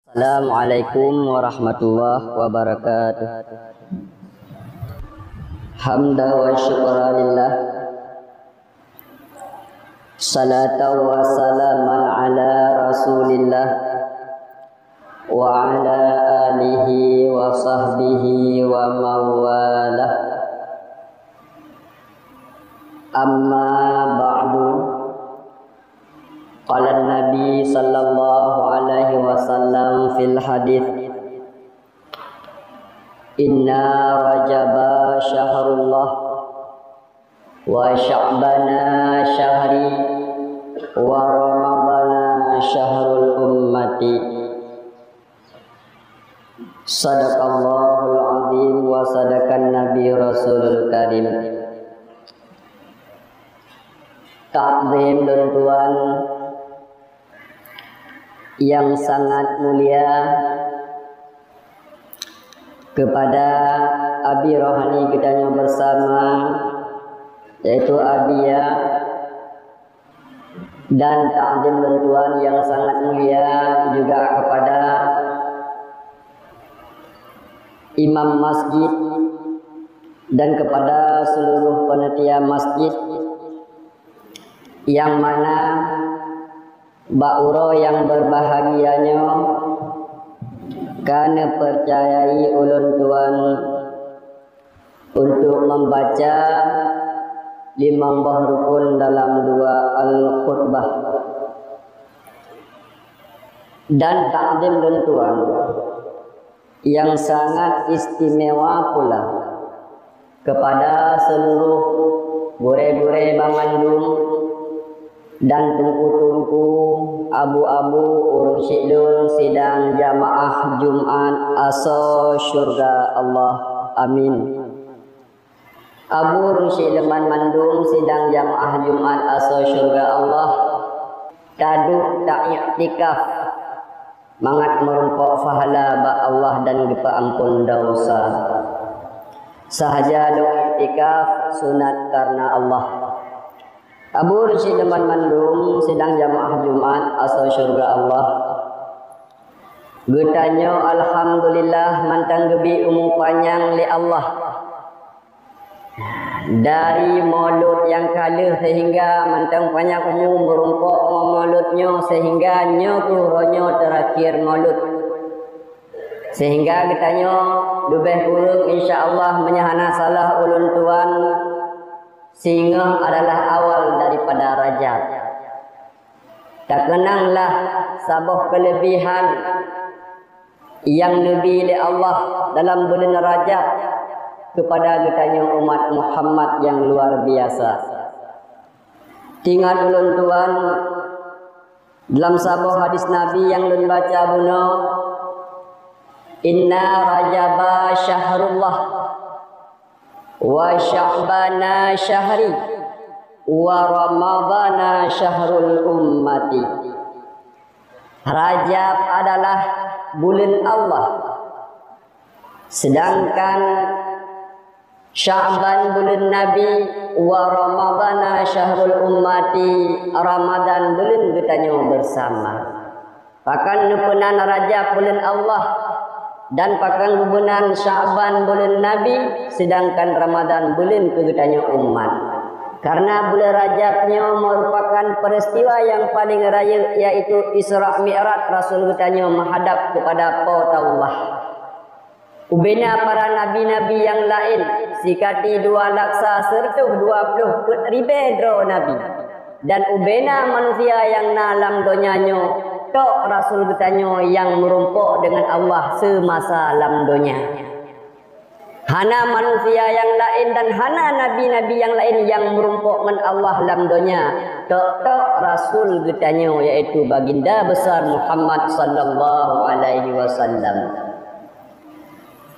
Assalamualaikum warahmatullahi wabarakatuh. Hamda wa syukra lillah, salatan wa salaman ala rasulillah wa ala alihi wa sahbihi wa mawalah. Amma ba'du. Qala Nabi sallallahu alaihi wasallam fil hadits, inna rajaba syahrullah wa sya'bana syahri wa ramadana syahrul ummati. Sadaqallahul azim wa sadaqan nabi rasulul karim. Ta'zim dan Tuhan yang sangat mulia kepada Abi Rohani kita bersama, yaitu Abia, dan ta'zim dan Tuhan yang sangat mulia juga kepada imam masjid dan kepada seluruh panitia masjid, yang mana Ba'uro yang berbahagianya karena percayai ulun Tuhan untuk membaca 5 buah rukun dalam 2 al-khutbah, dan ta'zim dan Tuhan yang sangat istimewa pula kepada seluruh gure-gure Bangandung dan tungku-tungku, abu-abu, urusydun, sidang jamaah Jumat aso syurga Allah, amin. Abu Rusyideman Mandung, sidang jamaah Jumat aso syurga Allah, taduk tak iktikaf, mangat merumpok fahala ba Allah dan gepa ampun dosa. Sahaja do iktikaf sunat karena Allah. Abu Rusyideman Mandung, sidang jamaah Jumat asal syurga Allah. Getanyo alhamdulillah mantang gebi umur panjang li Allah. Dari maulud yang kalah sehingga mantang panjang umur berumpok mauludnya sehingga nyo kuronyo terakhir maulud. Sehingga getanyo lebih kurang insyaallah menyahana salah ulun tuan sehingga adalah awal daripada Rajab. Tak kenanglah sabah kelebihan yang lebih oleh Allah dalam bulan Rajab kepada kita umat Muhammad yang luar biasa. Tinggal ulun tuan dalam sabah hadis Nabi yang ulun baca buno, inna rajaba syahrullah wa sya'bana syahri wa ramadana syahrul ummati. Rajab adalah bulan Allah, sedangkan Sya'ban bulan Nabi, wa ramadana syahrul ummati, Ramadan bulan kita bersama. Pakan nupunan Rajab bulan Allah dan pakan bulan Sya'ban bulan Nabi, sedangkan Ramadan bulan kegetanya umat. Karena bulan Rajabnya merupakan peristiwa yang paling raya, yaitu Isra Mi'raj Rasul getanya menghadap kepada Allah. Ubena para nabi-nabi yang lain sikati 2 laksa serta 20 ribu dro nabi, dan ubena manusia yang nalam donyanya tok Rasul bertanya yang merumpuk dengan Allah semasa alam dunia. Hana manusia yang lain dan hana nabi-nabi yang lain yang merumpuk dengan Allah alam dunia. Tok Rasul bertanya, yaitu baginda besar Muhammad sallallahu alaihi wasallam.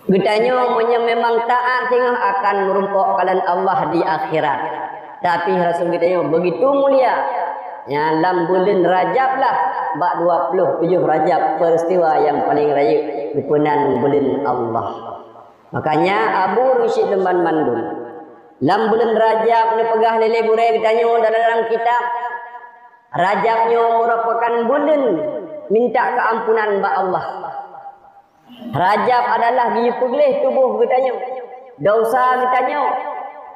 Bertanya memang taat sehingga akan merumpuk kalian Allah di akhirat. Tapi Rasul bertanya begitu mulia. Ya, dalam bulan Rajab lah, bak 27 Rajab, peristiwa yang paling raya dipunan bulan Allah. Makanya Abu Rusyideman Mandung dalam bulan Rajab ni pegah lele burai ditanya dalam kitab Rajabnya merupakan bulan minta keampunan ba Allah. Rajab adalah gi peglih tubuh kitanya. Dosa kitanya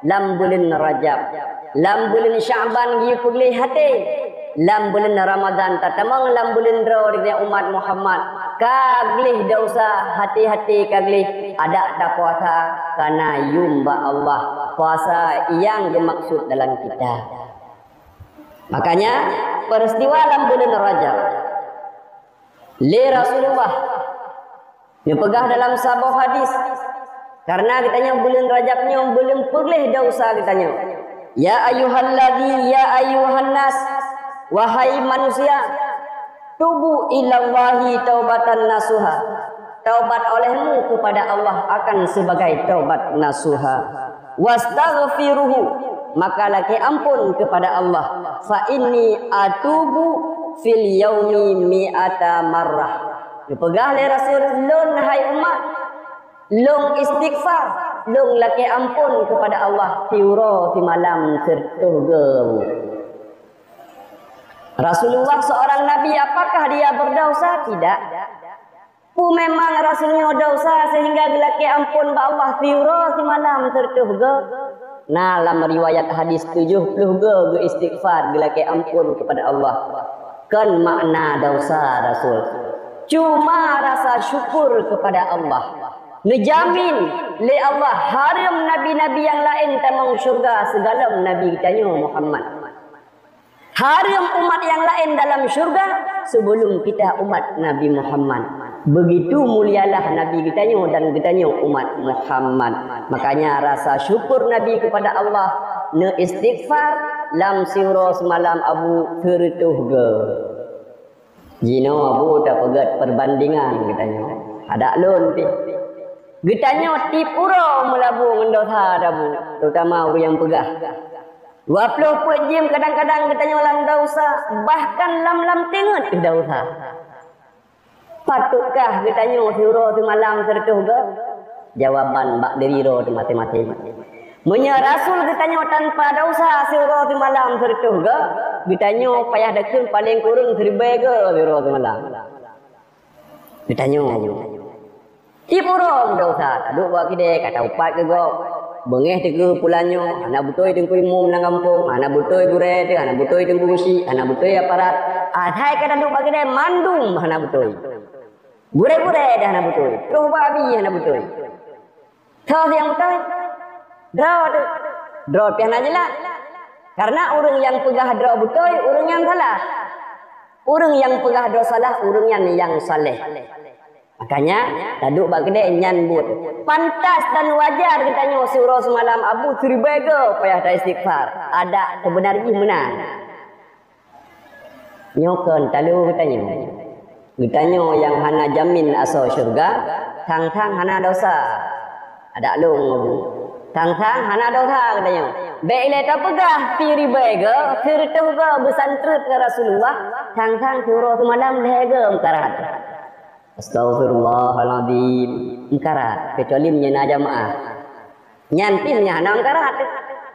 lam bulan Rajab. Lam bulan Sya'ban gi peglih hati. Lam bulan Ramadan tatamang lam bulan ro dengan umat Muhammad. Kaglih dosa hati-hati kaglih ada tak puasa karena yumba Allah. Puasa yang dimaksud dalam kita. Makanya peristiwa lam bulan Rajab li Rasulullah dipegah dalam sebuah hadis karena kitanya bulan Rajabnya belum peglih dosa kitanya. Ya ayyuhan nas, wahai manusia, tubu ilallahi taubatan nasuha. Taubat olehmu kepada Allah akan sebagai taubat nasuha. Wastaghfiruhu, maka laki ampun kepada Allah. Fa inni atubu fil yaumi mi'ata marrah. Dipegah oleh Rasul, lun hai umat, lung istighfar, lung laki ampun kepada Allah tiuro di malam tertuhgau. Rasulullah seorang nabi, apakah dia berdosa? Tidak. Memang Rasulnya dosa sehingga laki ampun ba Allah tiuro di malam tertuhgau. Nah, dalam riwayat hadis 70 ge istighfar laki ampun kepada Allah. Kan makna dosa Rasul cuma rasa syukur kepada Allah. Ngejamin li Allah haram nabi-nabi yang lain tamang syurga segala nabi kitanya Muhammad. Haram umat yang lain dalam syurga sebelum kita umat Nabi Muhammad. Begitu mulialah nabi kitanya dan kitanya umat Muhammad. Makanya rasa syukur nabi kepada Allah ne istighfar lam siro semalam abu tertuhga. Jino abu tak pegat perbandingan kitanya. Ada lon pi. Kitanya tipuro melabung dosa dabu, terutama orang yang pegah. 24 jam kadang-kadang kitanya ulang dosa, bahkan lam-lam tengok dosa. Patutkah kitanya siro tu malam tertuhga? Jawaban bak diri ro tu mati-mati. Munya Rasul kitanya tanpa dosa siro tu malam tertuhga, kitanya payah dekeun paling kurang 1000 ke siro tu malam. Kitanya tipurong dosa, taduk buat kide kata upat ke go. Bengeh tege pulanyo, anak butoi tengku imum nang kampung, anak butoi gure te, anak butoi tengku busi, anak butoi aparat. Adai ka taduk buat kide mandum anak butoi. Gure-gure dah anak butoi, terus babi anak butoi. Tahu yang butoi? Draw tu. Draw pian aja lah. Karena orang yang pegah draw butoi, orang yang salah. Orang yang pegah draw salah, orang yang saleh. Makanya taduk bak kedai nyambut. Pantas dan wajar kitanya surau semalam abu tribaga payah tak istighfar. Ada sebenarnya menang. Nyokan talu kitanya. Kitanya yang hana jamin asal syurga, tang-tang hana dosa. Ada lung abu. Tang-tang hana dosa katanya. Baiklah tak pegah tribaga, tertuga besantrut ke Rasulullah, tang-tang surau semalam lega mekarat. Astaghfirullahaladzim. Ingkarat. Kecuali menyena jamaah. Nyantinnya nak ingkarat.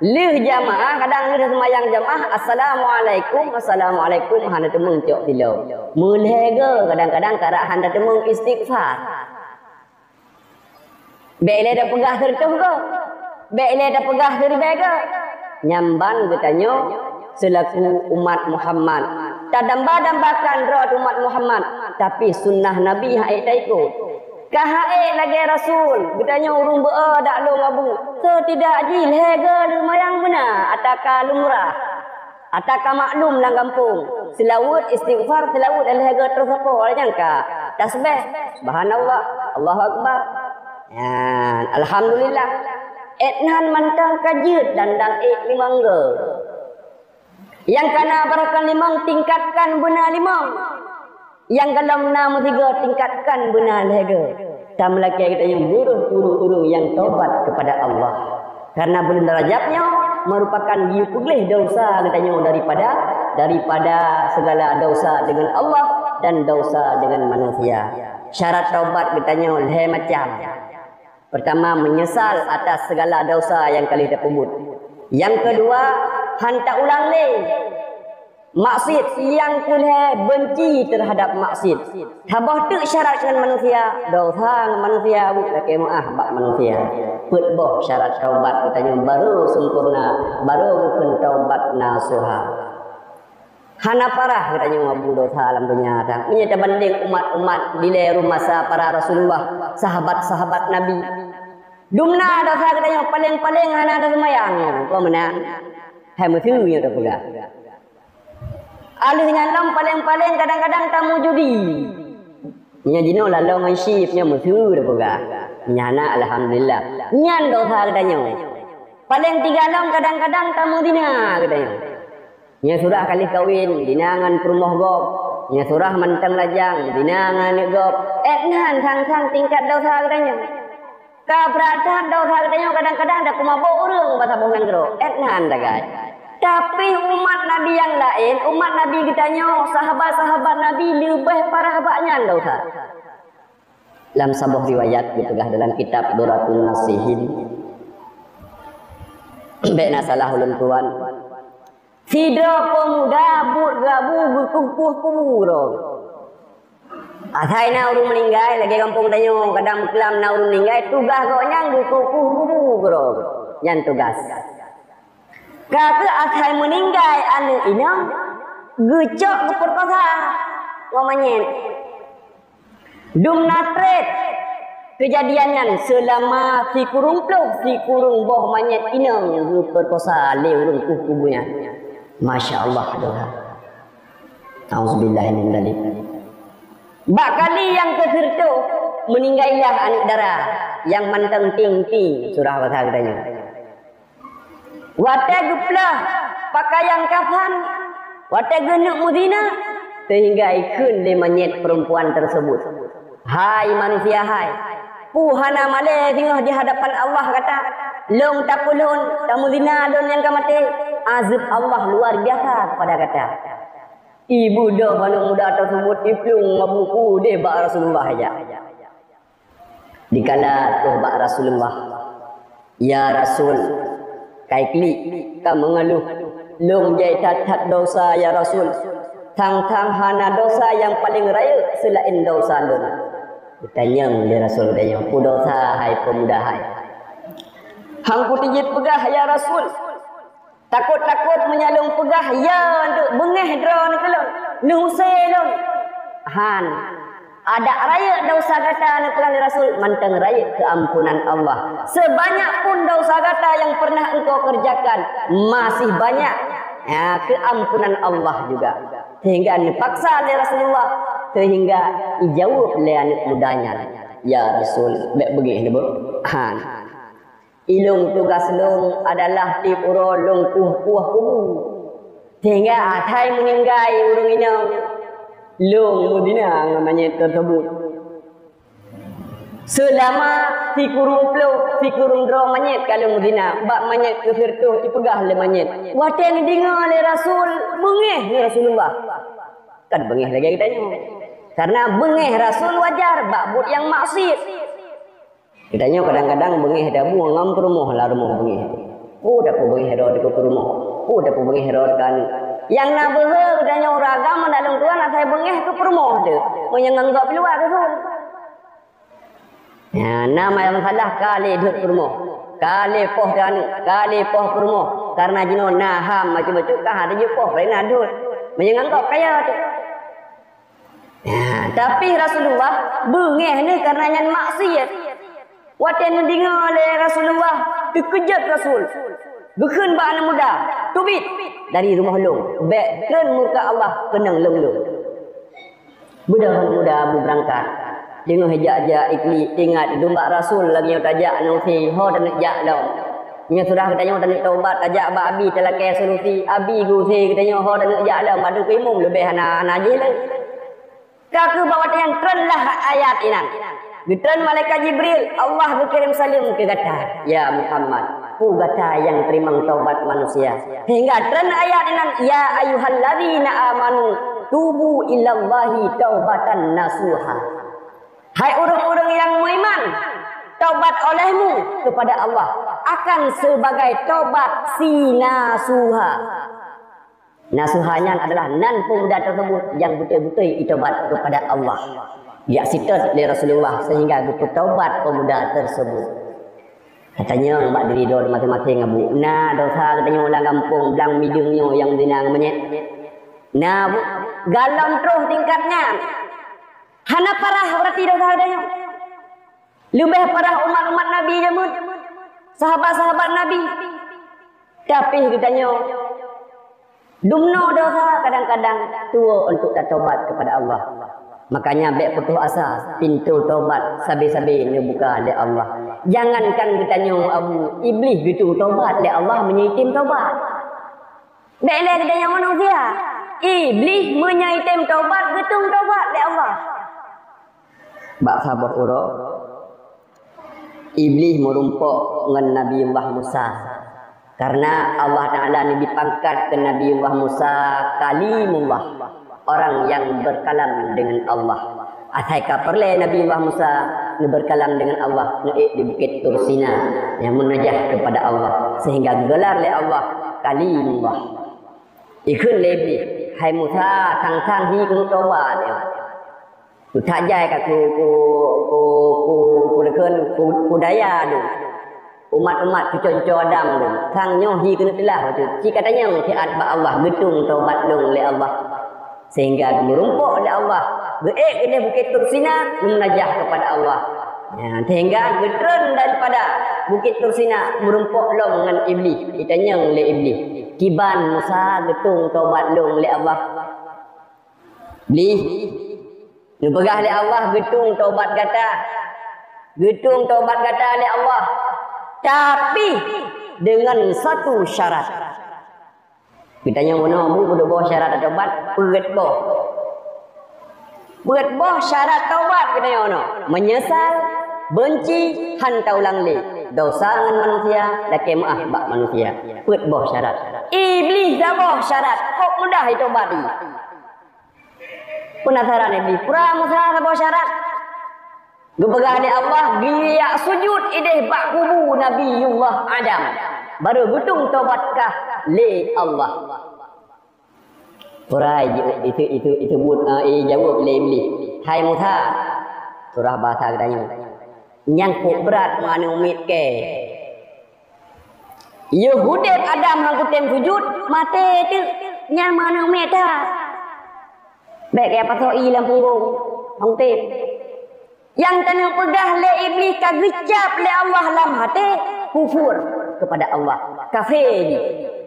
Lih jamaah. Kadang lih semayang jamaah. Assalamualaikum. Assalamualaikum. Hana temung cok tilau. Mulhega. Kadang-kadang karak hana temung istighfar. Baiklah dah pegah tertuhga. Baiklah dah pegah terbega. Nyamban katanya selaku umat Muhammad. Tak damba-dambakan roh umat Muhammad. Tapi sunnah Nabi haik tak ikut. Kahaik lagi Rasul. Betanya urung be'a dak long abu. Tidak jil hega lumayang benar. Ataka lumrah. Ataka maklum lang kampung. Selawut istighfar, selawut al-hega terus apa. Orang jangka. Tasbih. Subhanallah. Allahu Akbar. Ya, Alhamdulillah. Etnan mantang kajut dan limang ge. Yang kana barakan limang tingkatkan benar limang. Yang dalam 63 tingkatkan benar lega. Dan lelaki kita yang burung yang taubat kepada Allah. Karena bulan Rajabnya merupakan giupuglih dosa katanya daripada segala dosa dengan Allah dan dosa dengan manusia. Syarat taubat katanya leh macam. Pertama, menyesal atas segala dosa yang kali terpebut. Yang kedua, hantar ulang leh. Maksud yang Tuhan benci terhadap maksud. Habah tu syarat dengan manusia. Dosa manusia bukan maaf bak manusia. Put boh syarat taubat katanya baru sempurna, baru bukan taubat nasuha. Hana parah katanya ngabu dosa alam dunia dah. Menyata banding umat-umat di rumah para Rasulullah, sahabat-sahabat Nabi. Dumna dosa katanya paling-paling hana ada semayang. Kau menang. Hai mesti nya dah pula. Alihnya lam paling-paling kadang-kadang tamu judi. Nya jino lalu masyif nya musuh dah pula. Nyana alhamdulillah. Nyan dosa katanya. Paling 3 lam kadang-kadang tamu dina katanya. Nya surah kali kawin dinangan perumah gop. Nya surah mantang lajang dinangan gop. Nan sang-sang tingkat dosa katanya. Kabratan dosa katanya kadang-kadang ada kumabuk urang bahasa bohong gero. Nan dah guys. Tapi umat Nabi yang lain, umat Nabi kitanya, sahabat-sahabat Nabi lebih parah baknya dosa. Dalam sebuah riwayat ditegah dalam kitab Duratun Nasihin. Bekna salah ulun tuan. Sidra pemuda but gabu bukuh kuburo. Asai na urung meninggal lagi kampung tanyo kadang kelam na urung meninggal tugas kok nyang bukuh kuburo. Yang tugas. Kakak akan meninggal anu inang gecok ke perkosa mamanya dum natret kejadiannya selama si kurung boh manyet inang ke perkosa leurung kubunya. Masya Allah doa. Auzubillah min dzalik. Bakali yang kesertu meninggallah anak darah yang manteng ting surah bahasa katanya. Wate guplah pakaian kafan, wate genuk mudina sehingga ikun dia menyet perempuan tersebut. Hai manusia hai, puhana male tengah di hadapan Allah kata, long takulun tamudina don yang kamate, azab Allah luar biasa kepada kata. Ibu dah malu muda tersebut iplung mabuku deh bak Rasulullah aja. Dikala tuh bak Rasulullah, ya Rasul. Kaikli ka mengeluh long jai tat dosa ya Rasul tang hana dosa yang paling raya selain dosa dona ditanya dia Rasul dia pu dosa hai pemuda hai hang kutijit pegah ya Rasul takut menyalung pegah ya untuk bengeh drone kelon nuselon han ada raya dosa kata anak pelani Rasul manteng raya keampunan Allah. Sebanyak pun dosa kata yang pernah engkau kerjakan masih banyak ya, keampunan Allah juga. Sehingga dipaksa oleh Rasulullah sehingga dijawab oleh anak mudanya. Ya Rasul, baik begini bu. Han. Ilung tugas long adalah tipuro long puh kubu. Sehingga atai meninggai urung inang. Long mudina namanya tersebut. Selama si kurung dro manyet kalau mudina bak manyet ke firtu ipegah le manyet. Waten dengar le Rasul bengeh ni Rasulullah. Kan bengeh lagi kita tanya. Karena bengeh Rasul wajar bak but yang maksiat. Kita tanya kadang-kadang bengeh dah buang ngam rumah lah rumah bengeh. Oh dah bengeh dah di rumah. Oh dah bengeh dah kan. Yang nak behe katanya orang agama dalam Tuhan nak saya bengeh ke permoh dia. Menyenganggap luar ke tu. Ya, nama yang salah kali duduk permoh. Kali poh dan kali poh permoh. Karena jino naham macam-macam kah ada je poh lain adut. Menyenganggap kaya tu. Ya, tapi Rasulullah bengeh ni karena yang maksiat. Waten dengar oleh Rasulullah dikejut Rasul. Gekun ba anak muda, tubit dari rumah long. Bek keren muka Allah kenang long. Budak muda Abu berangkat. Dengar hejak-hejak ikli ingat domba Rasul lagi yang tajak nusi ho dan jak long. Nya sudah katanya dan taubat tajak ba abi telakai solusi abi gusi katanya ho dan jak long padu kimum lebih anak-anak je lah. Kaku bawa yang keren lah ayat ini. Getren malaikat Jibril Allah berkirim salim ke kata ya Muhammad. Gata yang terima taubat manusia. Hingga tren ayat ini ya ayyuhalladzina amanu tubu ilallahi taubatan nasuha. Hai orang-orang yang beriman, taubat olehmu kepada Allah akan sebagai taubat sinasuha. Nasihatnya adalah nan pemuda tersebut yang betul-betul itobat kepada Allah. Dia sitat oleh Rasulullah sehingga bertaubat pemuda tersebut. Katanya mak diri do masing-masing abu. Nah dosa katanya ulang kampung belang midungnya yang dinang menyet. Nah galon terus tingkatnya. Hana parah berarti dosa katanya. Lebih parah umat-umat Nabi jamut. Sahabat-sahabat Nabi. Tapi katanya dumno dosa kadang-kadang tua untuk taubat kepada Allah. Makanya baik putus asa, pintu taubat sabi-sabi ni buka oleh Allah. Jangankan ditanya Abu Iblis gitu taubat oleh Allah menyaitim taubat. Baiklah ditanya manusia. Iblis menyaitim taubat getung taubat oleh Allah. Bak sabar urang. Iblis merumpuk dengan Nabi Musa. Karena Allah Ta'ala ni dipangkat ke Nabi Musa kalimullah, orang yang berkalam dengan Allah. Asaika perle Nabi Musa ni berkalam dengan Allah di Bukit Tursina yang munajat kepada Allah sehingga gelar oleh Allah kalimullah. Ikut lebih hai Musa tang-tang hi ku tawat ya. Ku tajai ka ku daya tu. Umat-umat keconcor Adam tu. Sang nyohi kena telah tu. Ci katanya kiat ba Allah getung taubat dong oleh Allah. Sehingga merumpuk oleh Allah. Beek kena Bukit Tursina munajah kepada Allah. Ya, sehingga gedren daripada Bukit Tursina merumpuk long dengan iblis. Ditanya oleh iblis. Kiban Musa getung taubat dong oleh Allah. Iblis. Dipegah oleh Allah getung taubat kata. Getung taubat kata oleh Allah. Tapi dengan satu syarat. Kita yang mana bu sudah bawa syarat taubat, berat boh. Berat boh syarat taubat kita yang mana? Menyesal, benci, hantau langli. Dosa dengan manusia, laki maaf bak manusia. Berat boh syarat. Iblis dah boh syarat. Kok mudah itu taubat ni? Penasaran iblis. Pura Musa dah boh syarat. Geberah ni Allah dia sujud ideh bak kubu Nabiullah Adam. Baru gutung taubatkah li Allah. Purai itu buat jawab le iblis. Hai Musa. Surah bahasa katanya. Nyangkut berat mana umit ke. Ye hudep Adam hang kutem sujud mate tu nyang mana umit dah. Baik apa so i lam punggung. Hang tep. Yang kena pegah le iblis kagecap le Allah lam hati kufur kepada Allah. Kafir.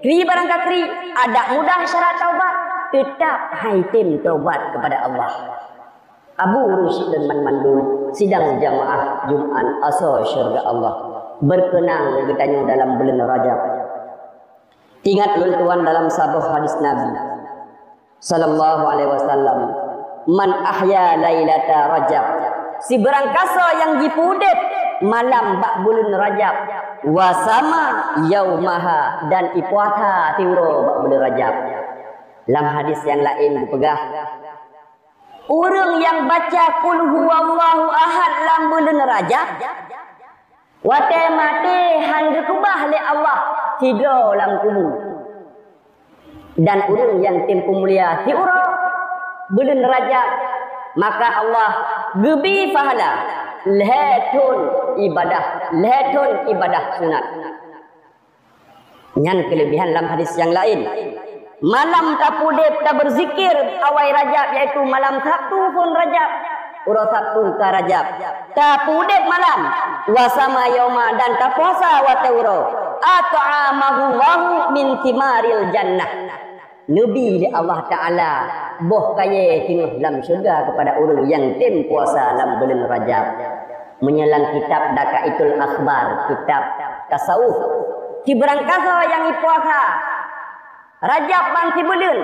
Kri barang kafir ada mudah syarat taubat tetap haitim taubat kepada Allah. Abu Rusyid dan Man Mandul sidang jamaah Jumat asal syurga Allah berkenang ditanya dalam bulan Rajab. Ingat tuan dalam sebuah hadis Nabi sallallahu alaihi wasallam, man ahya lailata Rajab, si berangkasa yang dipudep malam bak bulan Rajab wasama yaumaha dan ipuata tiuro bak bulan Rajab. Dalam hadis yang lain dipegah orang yang baca qul huwallahu ahad dalam bulan Rajab wate mati hang kubah le Allah tidur dalam kubur. Dan orang yang tempuh mulia tiuro bulan Rajab maka Allah gebi pahala lehetun ibadah sunat. Nyan kelebihan dalam hadis yang lain. Malam tapudep tak berzikir awal Rajab iaitu malam Sabtu pun Rajab. Ura Sabtu ka Rajab. Tapudep malam wasama yauma dan tapuasa wa tauro. At'amahu Allahu min thimaril jannah. Nabi di Allah Ta'ala boh kaya tinggal dalam syurga kepada orang yang tem puasa dalam bulan Rajab. Menyelang kitab Dakaitul Akhbar, kitab tasawuf. Ki berangkasa yang puasa Rajab ban si bulan,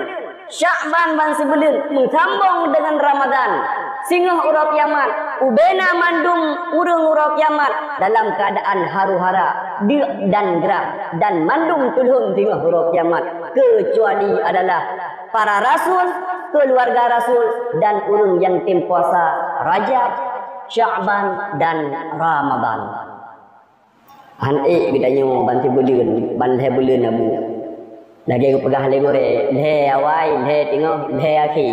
Sya'ban ban si bulan, menghambung dengan Ramadan. Singgah urang kiamat, ubena mandum urang kiamat dalam keadaan haru-hara, dia dan gerak dan mandum tulhun singgah urang kiamat. Kecuali adalah para rasul, keluarga rasul dan urang yang tim puasa Rajab, Sya'ban dan Ramadan. Han kitanya banti bulan, bantai bulan Abu. Lagi pegah le gore, le awai, le tengok, le aki.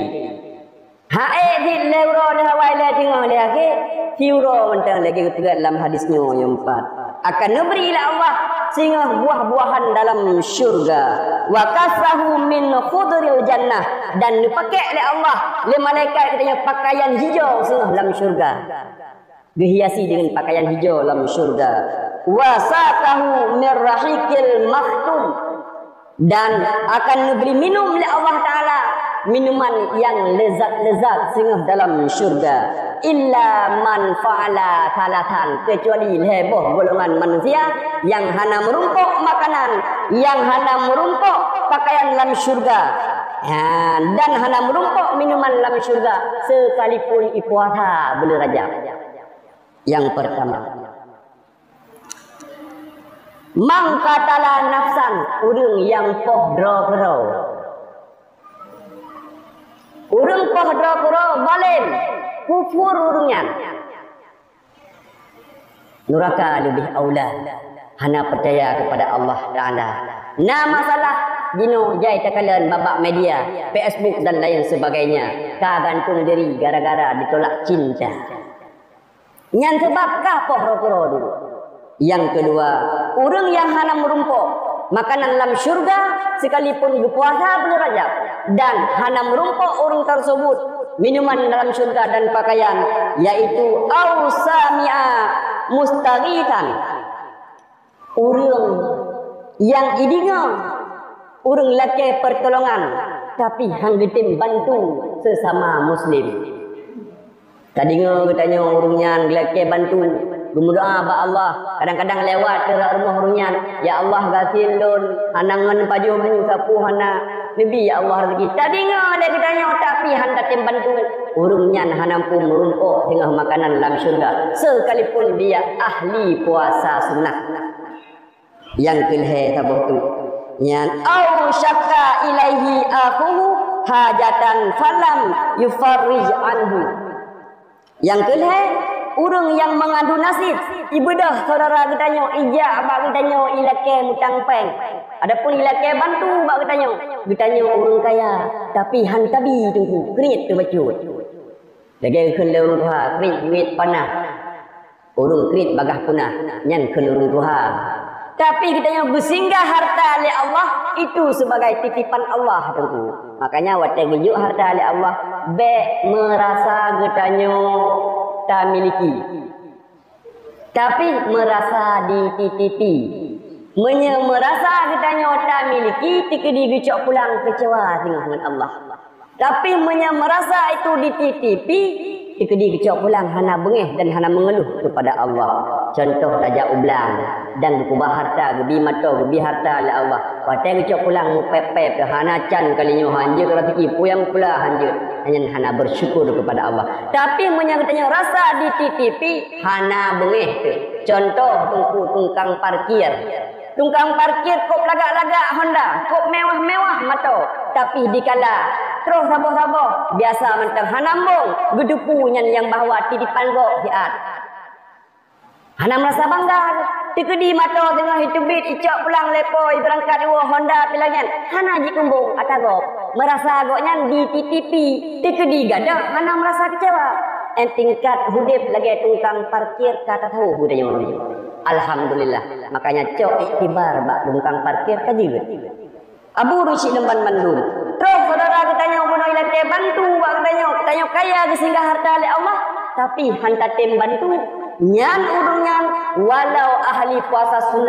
Hae di le uro le awai le tengok le aki. Fiuro mentang lagi ketiga dalam hadisnya yang 4. Akan berilah Allah sehingga buah-buahan dalam syurga. Wa kasahu min khudril jannah, dan dipakai oleh Allah le malaikat katanya pakaian hijau sehingga dalam syurga. Dihiasi dengan pakaian hijau dalam syurga. Wa saqahu min rahiqil makhtum, dan akan diberi minum oleh Allah Ta'ala minuman yang lezat-lezat sehingga dalam syurga. Illa man fa'ala thalathan, kecuali heboh golongan manusia yang hana merumpuk makanan, yang hana merumpuk pakaian dalam syurga, dan hana merumpuk minuman dalam syurga sekalipun ipuasa beli raja. Yang pertama, mangkatala nafsan, urang yang pohdro-kero. Urang pohdro-kero balim kufur urangnya. Neraka lebih aula. Hana percaya kepada Allah Taala. Nah masalah dino jai takalan babak media, Facebook dan lain sebagainya. Ka gantung diri gara-gara ditolak cinta. Yang sebab kapok rokoro dulu. Yang kedua, orang yang hana merumpuk makanan dalam syurga sekalipun berpuasa bulan Rajab, dan hana merumpuk orang tersebut minuman dalam syurga dan pakaian, yaitu ausami'a mustaghitan, orang yang idinga orang laki pertolongan tapi hang getim bantu sesama muslim. Tadi katanya orangnya laki bantu berdoa ba Allah, kadang-kadang lewat ke rumah orangnya, ya Allah gasil don anangan paju menyapu hana nabi ya Allah rezeki. Tadi dia katanya tapi handa tim bantu orangnya hana pun merumpuk tengah makanan dalam syurga sekalipun dia ahli puasa sunnah. Yang kelih sabah tu nyan au syakka ilaihi akhuhu hajatan falam yufarrij anhu. Yang kelih, orang yang mengadu nasib ibadah saudara katanya ijak abak katanya ilake mutang peng. Adapun ilake bantu abak katanya orang kaya tapi hantabi tunggu krit tu bacut. Lagi keun orang tua krit duit panah. Orang krit bagah punah nyan keun orang tua. Tapi katanya bersinggah harta oleh Allah itu sebagai titipan Allah tunggu. Makanya watak gejuk harta oleh Allah be merasa katanya tak miliki, tapi merasa dititipi. Merasa katanya tak miliki, tika digecok pulang kecewa dengan Allah. Tapi merasa itu dititipi, tika digecok pulang hana bengeh dan hana mengeluh kepada Allah. Contoh tajak ublang dan kubah harta gebi mata gebi harta oleh Allah. Watai gecok pulang mupepep hana can kalinya hanjir rezeki puyang pula hanjir. Hanya hana bersyukur kepada Allah. Tapi menyangkutnya rasa dititipi hana bengeh tu. Contoh tungkang parkir. Tungkang parkir kop lagak-lagak Honda, kop mewah-mewah mata. Tapi dikala terus sabar-sabar biasa mentang hanambung gedupu yang bahawa titipan gok siat. Hana merasa bangga. Tikedi mata tengah hitubit icok pulang lepoi berangkat dua Honda pilangan. Hana jikumbung atagok. Merasa agoknya dititipi. Tikedi gada. Hana merasa kecewa. Tingkat hudip lagi tungkang parkir kata tahu hudanya orang. Alhamdulillah. Makanya cok iktibar bak tungkang parkir kaji. Abu Rusi lemban mandum. Terus saudara katanya bunuh ilake bantu bak katanya kaya kesinggah harta oleh Allah. Tapi hantar tim bantu nyan urung nyan walau ahli puasa sunnah